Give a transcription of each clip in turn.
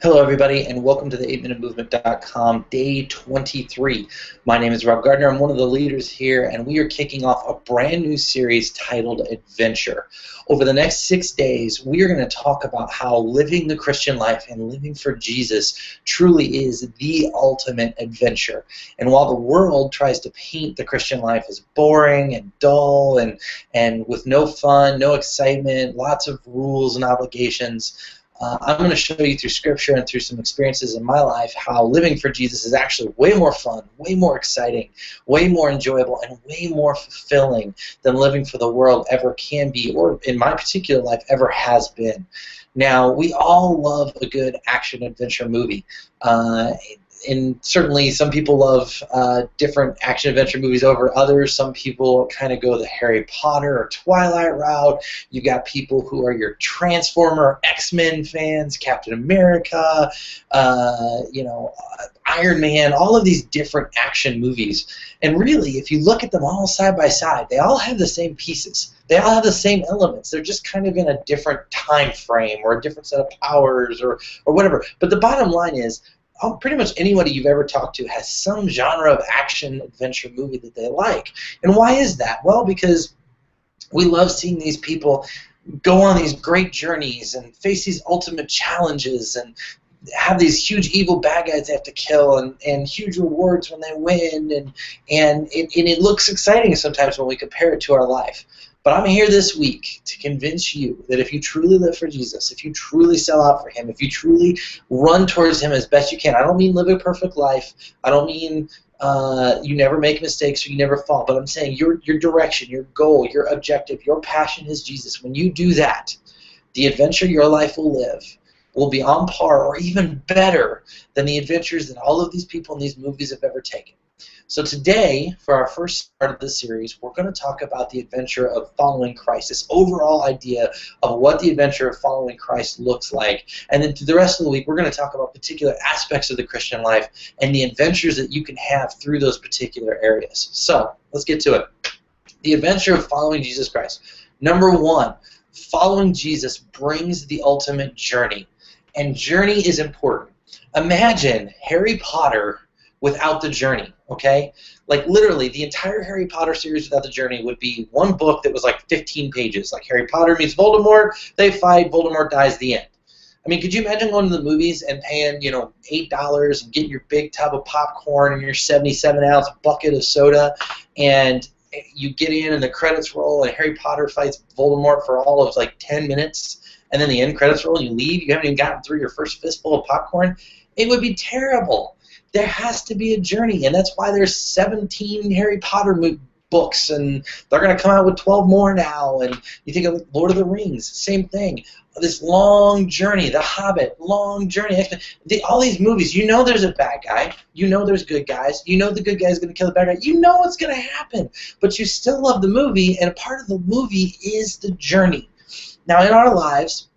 Hello, everybody, and welcome to the 8minutemovement.com day 23. My name is Rob Gardner. I'm one of the leaders here, and we are kicking off a brand new series titled Adventure. Over the next 6 days, we are going to talk about how living the Christian life and living for Jesus truly is the ultimate adventure. And while the world tries to paint the Christian life as boring and dull and with no fun, no excitement, lots of rules and obligations, I'm going to show you through Scripture and through some experiences in my life how living for Jesus is actually way more fun, way more exciting, way more enjoyable, and way more fulfilling than living for the world ever can be, or in my particular life ever has been. Now, we all love a good action-adventure movie. And certainly some people love different action-adventure movies over others. Some people kind of go the Harry Potter or Twilight route. You got people who are your Transformer, X-Men fans, Captain America, Iron Man, all of these different action movies. And really, if you look at them all side by side, they all have the same pieces. They all have the same elements. They're just kind of in a different time frame or a different set of powers or whatever. But the bottom line is, pretty much anybody you've ever talked to has some genre of action-adventure movie that they like. And why is that? Well, because we love seeing these people go on these great journeys and face these ultimate challenges and have these huge evil bad guys they have to kill and huge rewards when they win. And it looks exciting sometimes when we compare it to our life. But I'm here this week to convince you that if you truly live for Jesus, if you truly sell out for Him, if you truly run towards Him as best you can, I don't mean live a perfect life, I don't mean you never make mistakes or you never fall, but I'm saying your direction, your goal, your objective, your passion is Jesus. When you do that, the adventure your life will live will be on par or even better than the adventures that all of these people in these movies have ever taken. So today, for our first part of this series, we're going to talk about the adventure of following Christ, this overall idea of what the adventure of following Christ looks like. And then through the rest of the week, we're going to talk about particular aspects of the Christian life and the adventures that you can have through those particular areas. So let's get to it. The adventure of following Jesus Christ. Number one, following Jesus brings the ultimate journey. And journey is important. Imagine Harry Potter without the journey, okay? Like literally, the entire Harry Potter series without the journey would be one book that was like 15 pages. Like Harry Potter meets Voldemort, they fight, Voldemort dies, the end. I mean, could you imagine going to the movies and paying, $8 and getting your big tub of popcorn and your 77-ounce bucket of soda, and you get in and the credits roll and Harry Potter fights Voldemort for all of like 10 minutes, and then the end credits roll and you leave, you haven't even gotten through your first fistful of popcorn? It would be terrible. There has to be a journey, and that's why there's 17 Harry Potter books, and they're going to come out with 12 more now. And you think of Lord of the Rings, same thing. This long journey, The Hobbit, long journey. All these movies, you know there's a bad guy. You know there's good guys. You know the good guy's going to kill the bad guy. You know what's going to happen, but you still love the movie, and a part of the movie is the journey. Now, in our lives,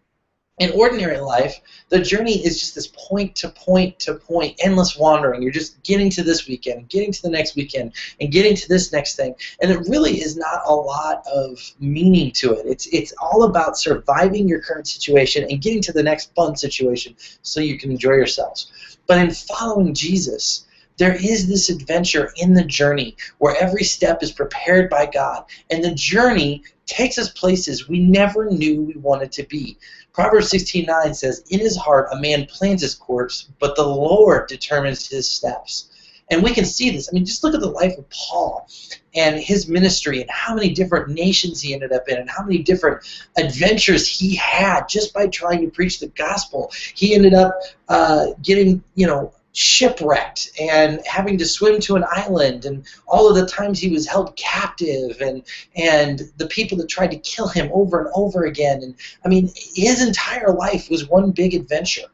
in ordinary life, the journey is just this point to point to point, endless wandering. You're just getting to this weekend, getting to the next weekend, and getting to this next thing. And it really is not a lot of meaning to it. It's all about surviving your current situation and getting to the next fun situation so you can enjoy yourselves. But in following Jesus, there is this adventure in the journey where every step is prepared by God, and the journey takes us places we never knew we wanted to be. Proverbs 16:9 says, "In his heart a man plans his course, but the Lord determines his steps." And we can see this. I mean, just look at the life of Paul and his ministry and how many different nations he ended up in and how many different adventures he had just by trying to preach the gospel. He ended up getting, shipwrecked and having to swim to an island, and all of the times he was held captive, and the people that tried to kill him over and over again. And I mean, his entire life was one big adventure.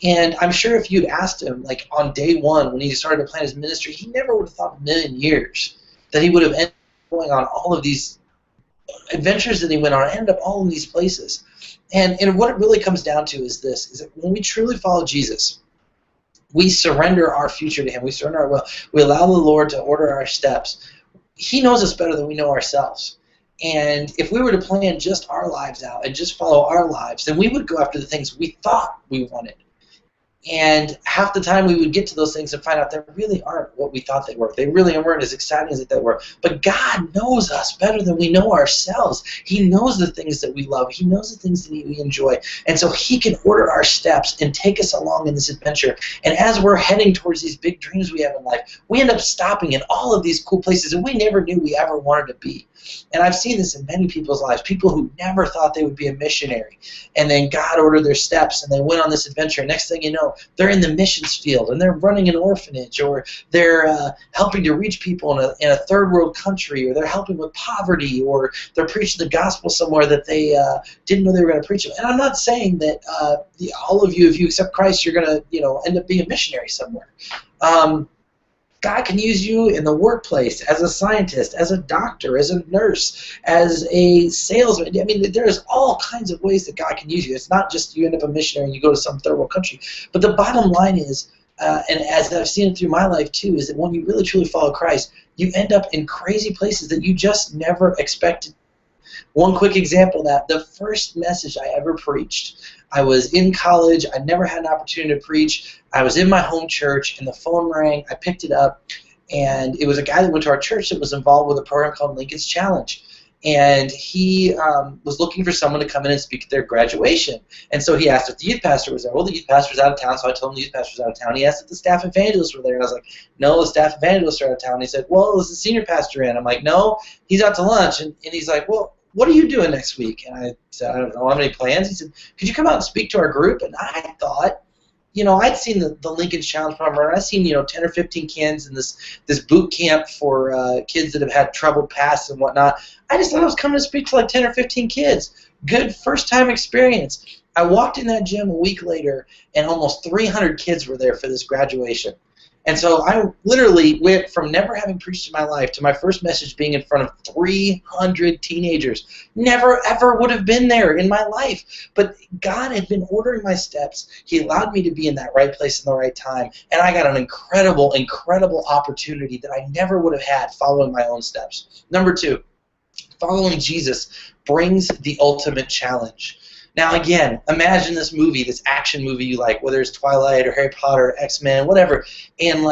And I'm sure if you'd asked him, like on day one when he started to plan his ministry, he never would have thought in a million years that he would have ended up going on all of these adventures that he went on, ended up all in these places. And what it really comes down to is this, is that when we truly follow Jesus, we surrender our future to Him. We surrender our will. We allow the Lord to order our steps. He knows us better than we know ourselves. And if we were to plan just our lives out and just follow our lives, then we would go after the things we thought we wanted. And half the time we would get to those things and find out they really aren't what we thought they were. They really weren't as exciting as they were. But God knows us better than we know ourselves. He knows the things that we love. He knows the things that we enjoy. And so He can order our steps and take us along in this adventure. And as we're heading towards these big dreams we have in life, we end up stopping in all of these cool places that we never knew we ever wanted to be. And I've seen this in many people's lives, people who never thought they would be a missionary. And then God ordered their steps, and they went on this adventure. Next thing you know, they're in the missions field, and they're running an orphanage, or they're helping to reach people in a third world country, or they're helping with poverty, or they're preaching the gospel somewhere that they didn't know they were going to preach it. And I'm not saying that all of you, if you accept Christ, you're going to end up being a missionary somewhere. God can use you in the workplace, as a scientist, as a doctor, as a nurse, as a salesman. I mean, there's all kinds of ways that God can use you. It's not just you end up a missionary and you go to some third world country. But the bottom line is, and as I've seen it through my life too, is that when you really truly follow Christ, you end up in crazy places that you just never expected. One quick example of that, the first message I ever preached, I was in college. I never had an opportunity to preach. I was in my home church, and the phone rang. I picked it up, and it was a guy that went to our church that was involved with a program called Lincoln's Challenge. And he was looking for someone to come in and speak at their graduation. And so he asked if the youth pastor was there. Well, the youth pastor's out of town, so I told him the youth pastor's out of town. He asked if the staff evangelists were there, and I was like, no, the staff evangelists are out of town. And he said, well, is the senior pastor in? I'm like, no, he's out to lunch. And he's like, well, what are you doing next week? And I said, I don't have any plans. He said, could you come out and speak to our group? And I thought, I'd seen the Lincoln Challenge program. I'd seen, 10 or 15 kids in this boot camp for kids that have had troubled pasts and whatnot. I just thought I was coming to speak to like 10 or 15 kids. Good first-time experience. I walked in that gym a week later, and almost 300 kids were there for this graduation. And so I literally went from never having preached in my life to my first message being in front of 300 teenagers. Never, ever would have been there in my life. But God had been ordering my steps. He allowed me to be in that right place in the right time. And I got an incredible, incredible opportunity that I never would have had following my own steps. Number 2, following Jesus brings the ultimate challenge. Now, again, imagine this movie, this action movie you like, whether it's Twilight or Harry Potter or X-Men, whatever, and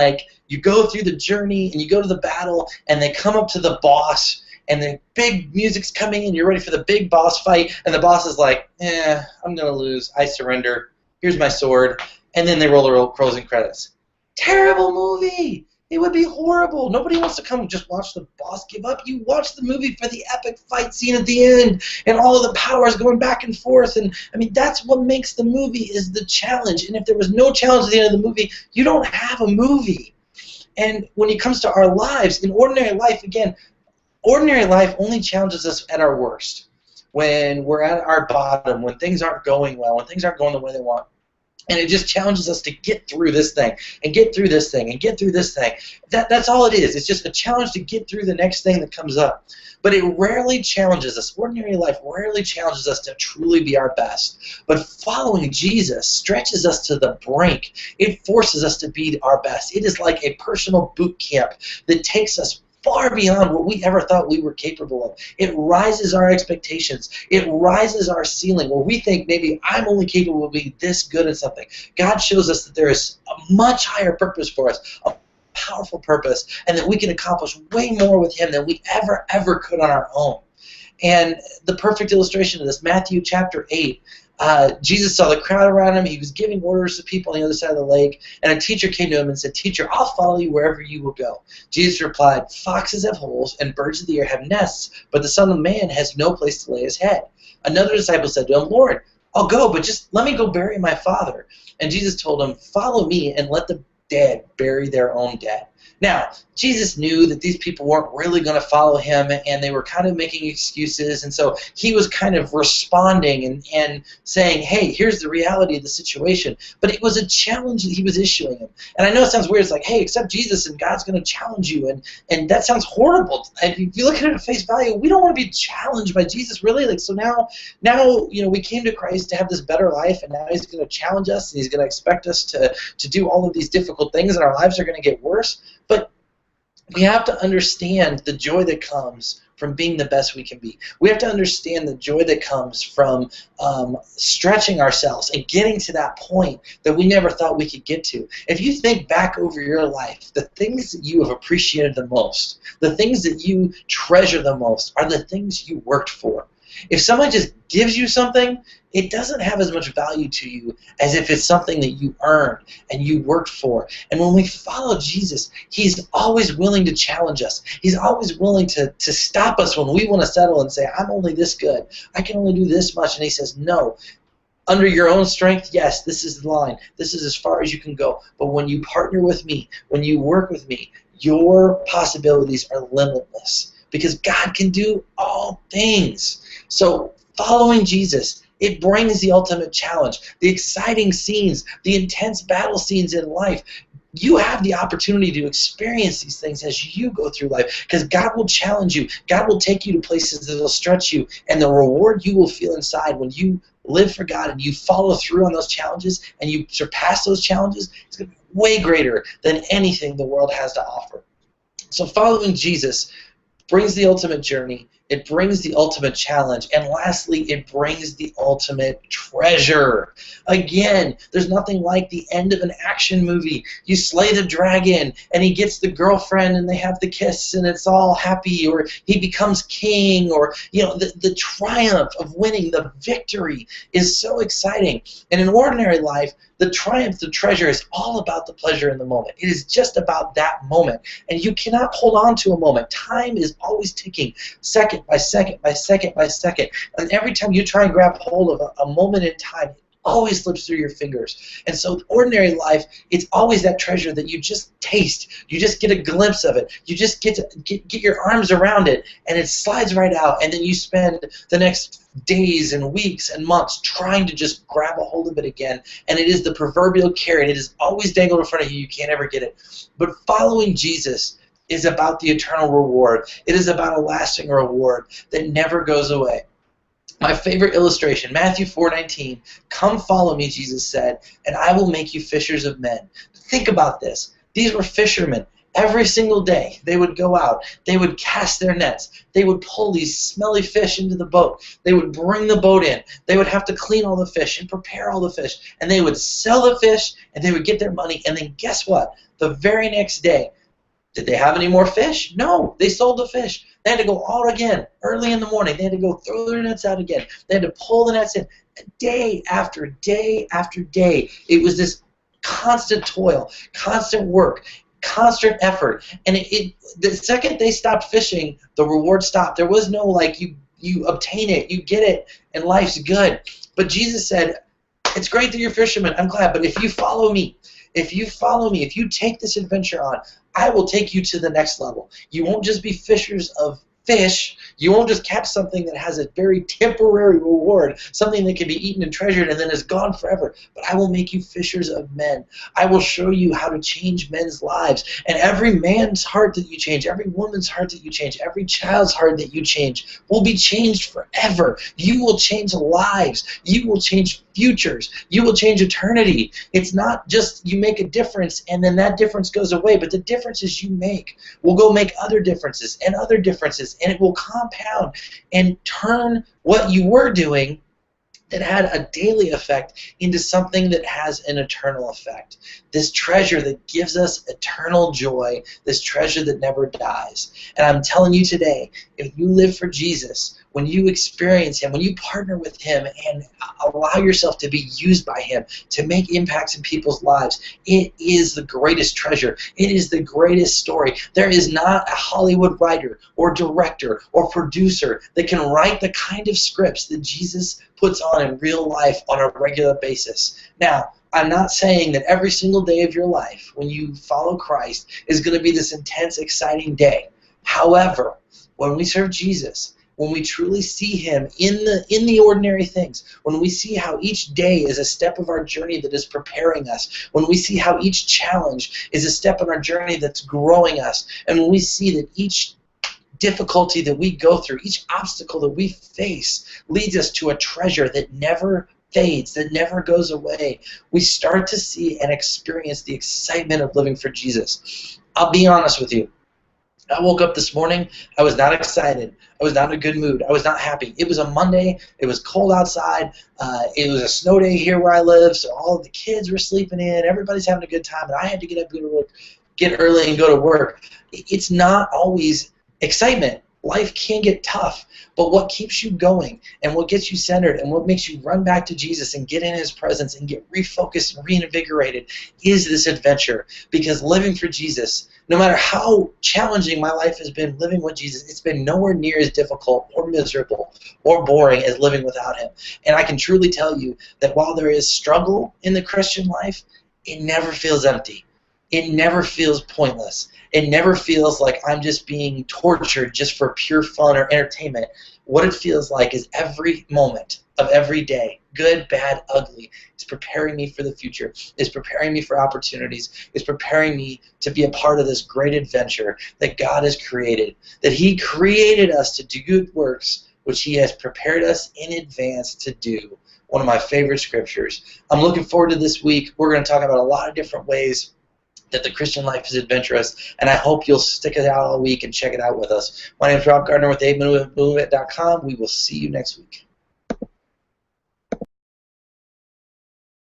you go through the journey and you go to the battle and they come up to the boss and the big music's coming in, you're ready for the big boss fight, and the boss is like, I'm going to lose, I surrender, here's my sword, and then they roll the closing credits. Terrible movie! It would be horrible. Nobody wants to come and just watch the boss give up. You watch the movie for the epic fight scene at the end and all of the powers going back and forth. And I mean, that's what makes the movie, is the challenge. And if there was no challenge at the end of the movie, you don't have a movie. And when it comes to our lives, in ordinary life, again, ordinary life only challenges us at our worst. When we're at our bottom, when things aren't going well, when things aren't going the way they want. And it just challenges us to get through this thing, and get through this thing, and get through this thing. That's all it is. It's just a challenge to get through the next thing that comes up. But it rarely challenges us. Ordinary life rarely challenges us to truly be our best. But following Jesus stretches us to the brink. It forces us to be our best. It is like a personal boot camp that takes us far beyond what we ever thought we were capable of. It rises our expectations. It rises our ceiling where we think maybe I'm only capable of being this good at something. God shows us that there is a much higher purpose for us, a powerful purpose, and that we can accomplish way more with Him than we ever could on our own. And the perfect illustration of this, Matthew chapter 8, Jesus saw the crowd around him. He was giving orders to people on the other side of the lake, and a teacher came to him and said, "Teacher, I'll follow you wherever you will go." Jesus replied, "Foxes have holes, and birds of the air have nests, but the Son of Man has no place to lay his head." Another disciple said to him, "Lord, I'll go, but just let me go bury my father." And Jesus told him, "Follow me and let the dead bury their own dead." Now, Jesus knew that these people weren't really going to follow him, and they were kind of making excuses, and so he was kind of responding and saying, hey, here's the reality of the situation. But it was a challenge that he was issuing him. And I know it sounds weird. It's like, hey, accept Jesus and God's going to challenge you, and that sounds horrible. And if you look at it at face value, we don't want to be challenged by Jesus, really. So now we came to Christ to have this better life, and now he's going to challenge us, and he's going to expect us to do all of these difficult things, and our lives are going to get worse. But we have to understand the joy that comes from being the best we can be. We have to understand the joy that comes from stretching ourselves and getting to that point that we never thought we could get to. If you think back over your life, the things that you have appreciated the most, the things that you treasure the most, are the things you worked for. If someone just gives you something, it doesn't have as much value to you as if it's something that you earned and you worked for. And when we follow Jesus, he's always willing to challenge us. He's always willing to stop us when we want to settle and say, I'm only this good. I can only do this much. And he says, no. Under your own strength, yes, this is the line. This is as far as you can go. But when you partner with me, when you work with me, your possibilities are limitless because God can do all things. So following Jesus, it brings the ultimate challenge, the exciting scenes, the intense battle scenes in life. You have the opportunity to experience these things as you go through life because God will challenge you. God will take you to places that will stretch you, and the reward you will feel inside when you live for God and you follow through on those challenges and you surpass those challenges, it's going to be way greater than anything the world has to offer. So following Jesus brings the ultimate journey. It brings the ultimate challenge. And lastly, it brings the ultimate treasure. Again, there's nothing like the end of an action movie. You slay the dragon, and he gets the girlfriend, and they have the kiss, and it's all happy, or he becomes king, or the triumph of winning, the victory is so exciting. And in ordinary life, the triumph, the treasure is all about the pleasure in the moment. It is just about that moment. And you cannot hold on to a moment. Time is always ticking, second by second by second by second. And every time you try and grab hold of a moment in time, it always slips through your fingers. And so ordinary life, it's always that treasure that you just taste. You just get a glimpse of it. You just get to get your arms around it, and it slides right out. And then you spend the next days and weeks and months trying to just grab a hold of it again. And it is the proverbial carrot. It is always dangled in front of you. You can't ever get it. But following Jesus is about the eternal reward. It is about a lasting reward that never goes away. My favorite illustration, Matthew 4:19, come follow me, Jesus said, and I will make you fishers of men. Think about this. These were fishermen. Every single day they would go out. They would cast their nets. They would pull these smelly fish into the boat. They would bring the boat in. They would have to clean all the fish and prepare all the fish. And they would sell the fish, and they would get their money. And then guess what? The very next day, did they have any more fish? No, they sold the fish. They had to go all again early in the morning. They had to go throw their nets out again. They had to pull the nets in day after day after day. It was this constant toil, constant work, constant effort. And the second they stopped fishing, the reward stopped. There was no like you obtain it, you get it, and life's good. But Jesus said, it's great that you're fishermen. I'm glad. But if you follow me, if you take this adventure on, I will take you to the next level. You won't just be fishers of fish. You won't just catch something that has a very temporary reward, something that can be eaten and treasured and then is gone forever. But I will make you fishers of men. I will show you how to change men's lives. And every man's heart that you change, every woman's heart that you change, every child's heart that you change will be changed forever. You will change lives. You will change futures. You will change eternity. It's not just you make a difference and then that difference goes away, but the differences you make will go make other differences, and it will compound and turn what you were doing that had a daily effect into something that has an eternal effect. This treasure that gives us eternal joy, this treasure that never dies. And I'm telling you today, if you live for Jesus, when you experience him, when you partner with him and allow yourself to be used by him to make impacts in people's lives, it is the greatest treasure. It is the greatest story. There is not a Hollywood writer or director or producer that can write the kind of scripts that Jesus puts on in real life on a regular basis. Now, I'm not saying that every single day of your life when you follow Christ is going to be this intense, exciting day. However, when we serve Jesus, when we truly see him in the ordinary things, when we see how each day is a step of our journey that is preparing us, when we see how each challenge is a step on our journey that's growing us, and when we see that each difficulty that we go through, each obstacle that we face leads us to a treasure that never fades, that never goes away, we start to see and experience the excitement of living for Jesus. I'll be honest with you. I woke up this morning, I was not excited. I was not in a good mood. I was not happy. It was a Monday. It was cold outside. It was a snow day here where I live, so all of the kids were sleeping in. Everybody's having a good time, and I had to get up, go to work, get early, and go to work. It's not always excitement. Life can get tough, but what keeps you going and what gets you centered and what makes you run back to Jesus and get in his presence and get refocused and reinvigorated is this adventure. Because living for Jesus, no matter how challenging my life has been, living with Jesus, it's been nowhere near as difficult or miserable or boring as living without him. And I can truly tell you that while there is struggle in the Christian life, it never feels empty. It never feels pointless. It never feels like I'm just being tortured just for pure fun or entertainment. What it feels like is every moment of every day, good, bad, ugly, is preparing me for the future, is preparing me for opportunities, is preparing me to be a part of this great adventure that God has created, that he created us to do good works, which he has prepared us in advance to do. One of my favorite scriptures. I'm looking forward to this week. We're going to talk about a lot of different ways that the Christian life is adventurous, and I hope you'll stick it out all week and check it out with us. My name is Rob Gardner with AbeMovement.com. We will see you next week.